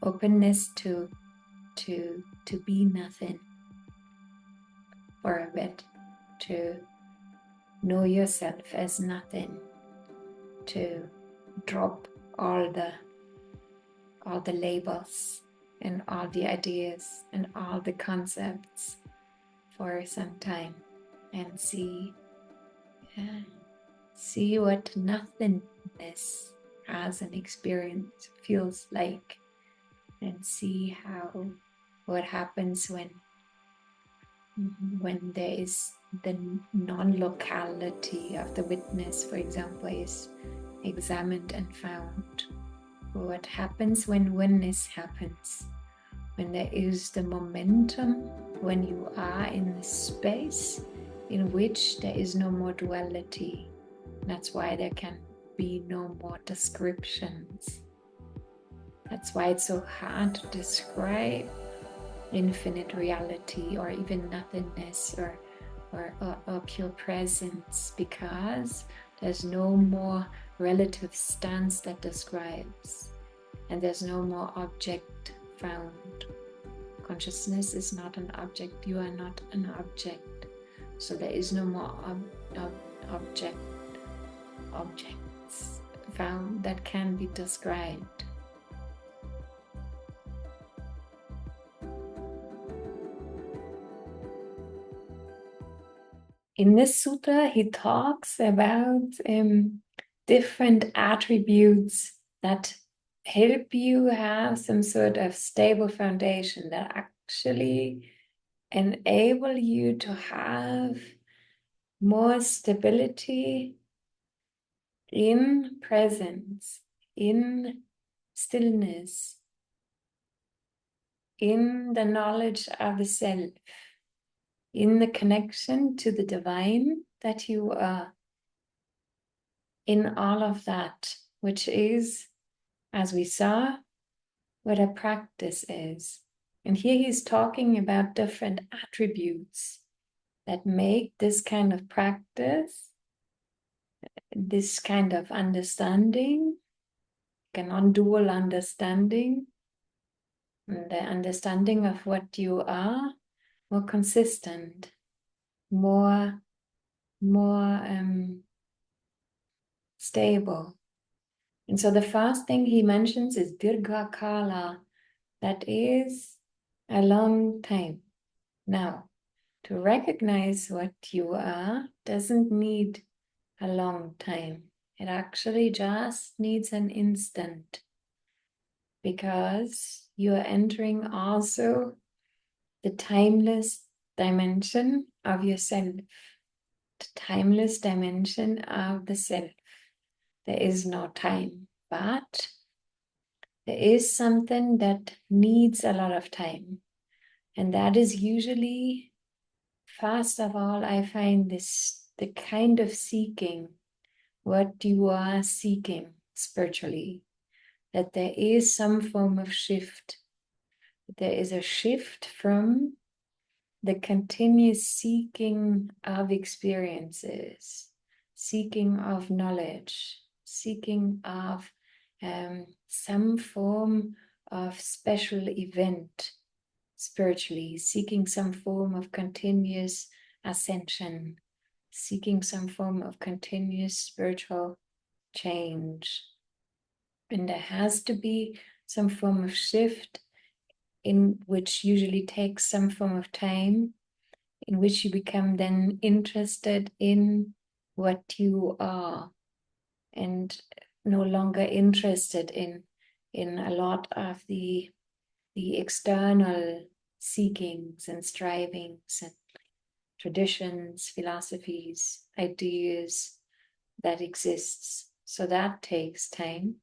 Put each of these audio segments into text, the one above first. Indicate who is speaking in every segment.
Speaker 1: openness to be nothing for a bit, to know yourself as nothing, to drop all the labels and all the ideas and all the concepts for some time, and see what nothingness as an experience feels like, and see what happens when there is the non-locality of the witness, for example, is examined and found. What happens when oneness happens, when there is the momentum, when you are in the space in which there is no more duality. That's why there can be no more descriptions. That's why it's so hard to describe infinite reality or even nothingness or pure presence, because there's no more relative stance that describes, and there's no more object found. Consciousness is not an object, you are not an object, so there is no more objects found that can be described. In this sutta, he talks about different attributes that help you have some sort of stable foundation, that actually enable you to have more stability in presence, in stillness, in the knowledge of the self, in the connection to the divine that you are, in all of that, which is, as we saw, what a practice is. And here he's talking about different attributes that make this kind of practice, this kind of understanding, a non-dual understanding, the understanding of what you are, more consistent, more stable. And so the first thing he mentions is Dirgha Kala, that is a long time. Now, to recognize what you are doesn't need a long time. It actually just needs an instant, because you are entering also the timeless dimension of yourself, the timeless dimension of the self. There is no time, but there is something that needs a lot of time. And that is usually, first of all, I find the kind of seeking, what you are seeking spiritually, that there is some form of shift. There is a shift from the continuous seeking of experiences, seeking of knowledge, seeking of some form of special event spiritually, seeking some form of continuous ascension, seeking some form of continuous spiritual change. And there has to be some form of shift, in which usually takes some form of time, in which you become then interested in what you are, and no longer interested in a lot of the external seekings and strivings and traditions, philosophies, ideas that exists. So that takes time.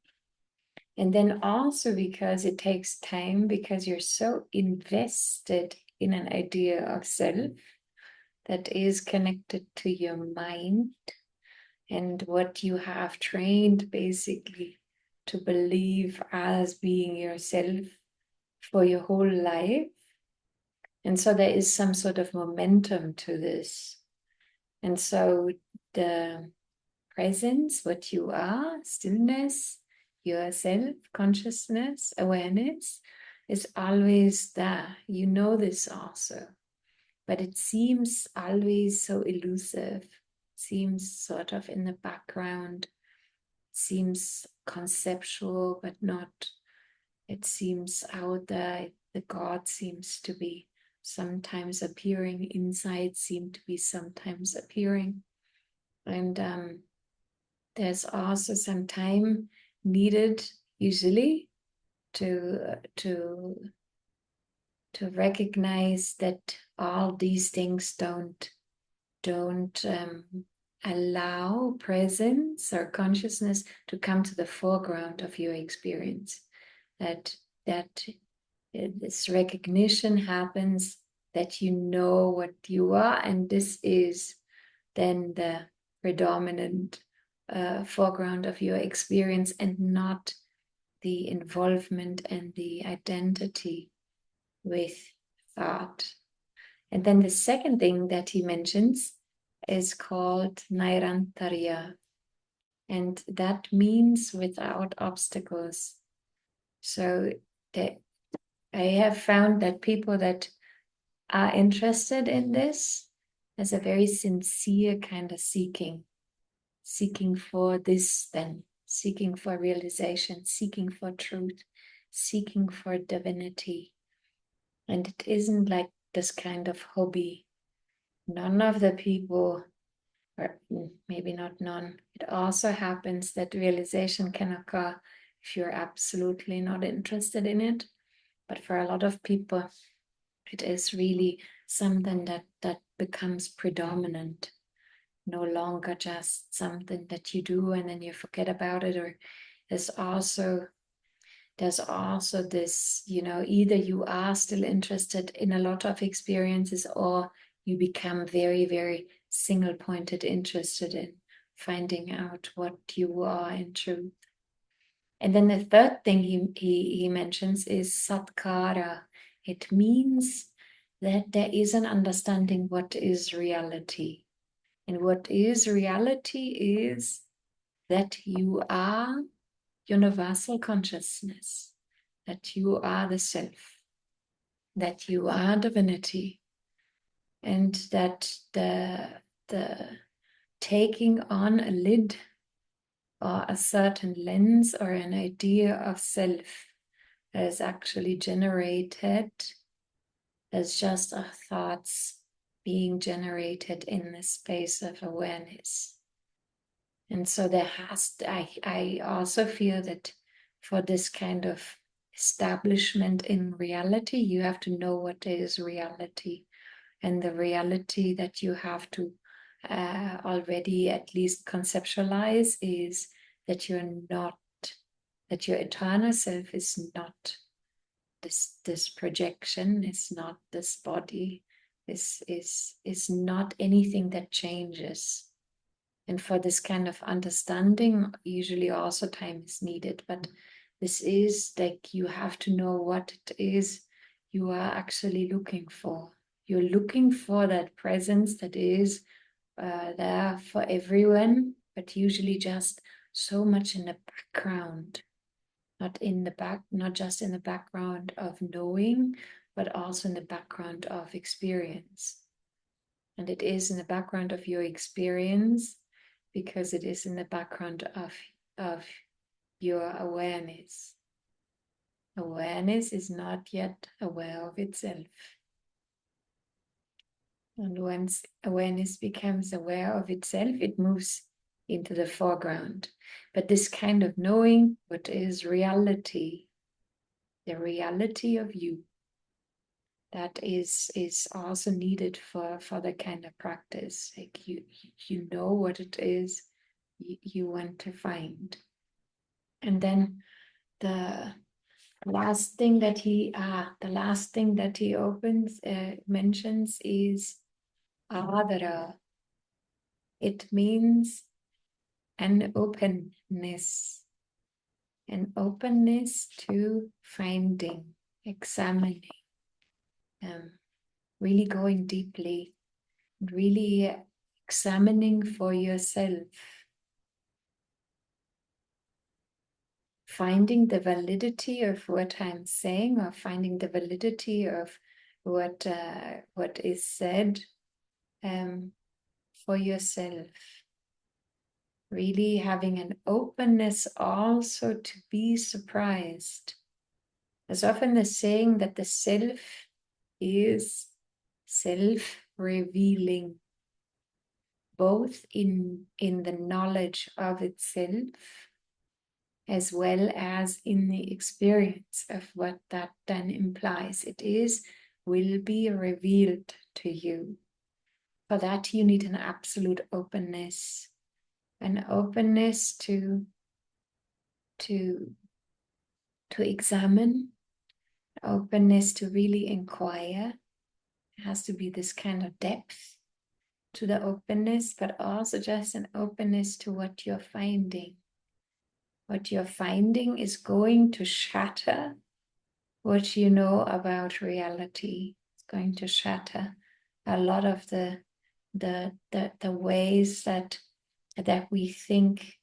Speaker 1: And then also because it takes time, because you're so invested in an idea of self that is connected to your mind and what you have trained basically to believe as being yourself for your whole life. And so there is some sort of momentum to this. And so the presence, what you are, stillness, yourself, consciousness, awareness is always there. You know this also. But it seems always so elusive. Seems sort of in the background. Seems conceptual, but not. It seems out there. The God seems to be sometimes appearing. Insight seem to be sometimes appearing. And there's also some time needed, usually, to recognize that all these things don't allow presence or consciousness to come to the foreground of your experience. That this recognition happens, that you know what you are, and this is then the predominant foreground of your experience, and not the involvement and the identity with thought. And then the second thing that he mentions is called Nairantarya, and that means without obstacles. So I have found that people that are interested in this, there's a very sincere kind of seeking for this, then seeking for realization, seeking for truth, seeking for divinity. And it isn't like this kind of hobby. None of the people, or maybe not none, it also happens that realization can occur if you're absolutely not interested in it. But for a lot of people, it is really something that becomes predominant, no longer just something that you do and then you forget about it. Or there's also this, either you are still interested in a lot of experiences, or you become very, very single-pointed interested in finding out what you are in truth. And then the third thing he mentions is Satkara. It means that there is an understanding what is reality. And what is reality is that you are universal consciousness, that you are the self, that you are divinity, and that the taking on a lid or a certain lens or an idea of self that is actually generated as just our thoughts being generated in the space of awareness. And so I also feel that for this kind of establishment in reality, you have to know what is reality. And the reality that you have to already at least conceptualize is that that your eternal self is not this projection, is not this body, is not anything that changes. And for this kind of understanding, usually also time is needed. But this is like, you have to know what it is you are actually looking for. You're looking for that presence that is there for everyone, but usually just so much in the background. Not just in the background of knowing, but also in the background of experience. And it is in the background of your experience because it is in the background of your awareness. Awareness is not yet aware of itself. And once awareness becomes aware of itself, it moves into the foreground. But this kind of knowing what is reality, the reality of you, that is also needed for the kind of practice. Like you know what it is you want to find. And then the last thing that he mentions is Adara. It means an openness to finding, examining, really going deeply, really examining for yourself, finding the validity of what I'm saying, or finding the validity of what is said for yourself. Really having an openness also to be surprised. There's often the saying that the self is self-revealing, both in the knowledge of itself as well as in the experience of what that then implies. It will be revealed to you. For that, you need an absolute openness, an openness to examine, openness to really inquire. It has to be this kind of depth to the openness, but also just an openness to what you're finding. What you're finding is going to shatter what you know about reality. It's going to shatter a lot of the ways that we think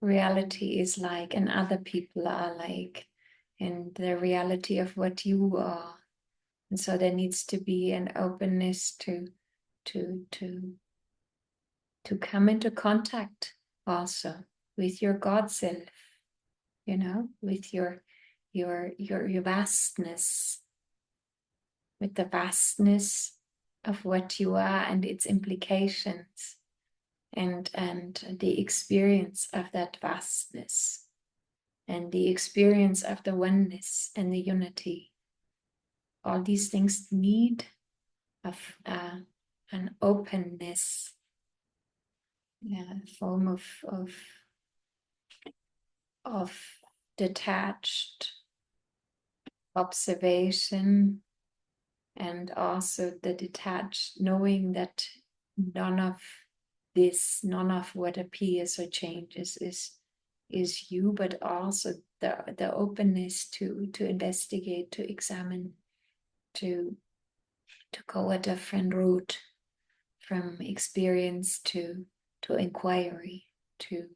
Speaker 1: reality is like, and other people are like, and the reality of what you are. And so there needs to be an openness to come into contact also with your God self, with your vastness, with the vastness of what you are and its implications, and the experience of that vastness, and the experience of the oneness and the unity. All these things need an openness, form of detached observation, and also the detached knowing that none of what appears or changes is you, but also the openness to investigate, to examine, to go a different route from experience to inquiry, to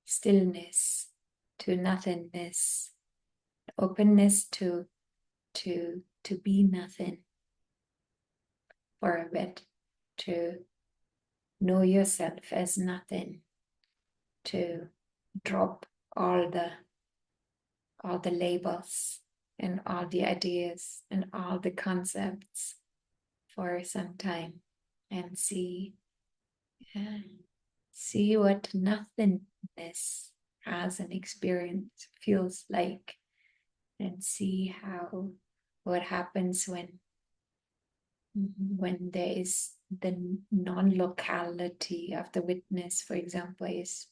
Speaker 1: stillness, to nothingness, openness to be nothing for a bit, to know yourself as nothing, to drop all the labels and all the ideas and all the concepts for some time, and see what nothingness as an experience feels like, and see what happens when there is the non-locality of the witness, for example, is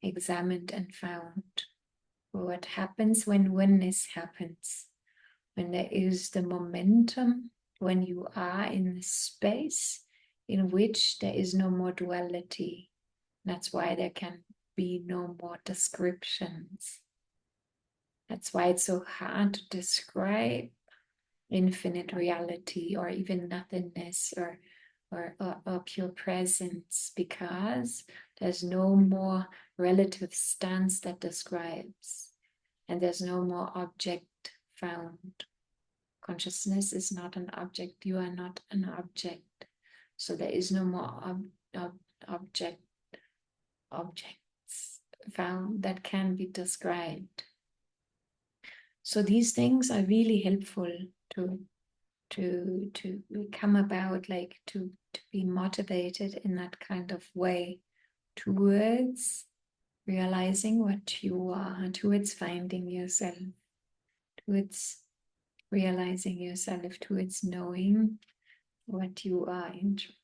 Speaker 1: examined and found. What happens when oneness happens, when there is the momentum, when you are in the space in which there is no more duality. That's why there can be no more descriptions. That's why it's so hard to describe infinite reality, or even nothingness, or pure presence, because there's no more relative stance that describes, and there's no more object found. Consciousness is not an object. You are not an object. So there is no more objects found that can be described. So these things are really helpful to come about, like to be motivated in that kind of way towards realizing what you are, towards finding yourself, towards realizing yourself, towards knowing what you are in truth.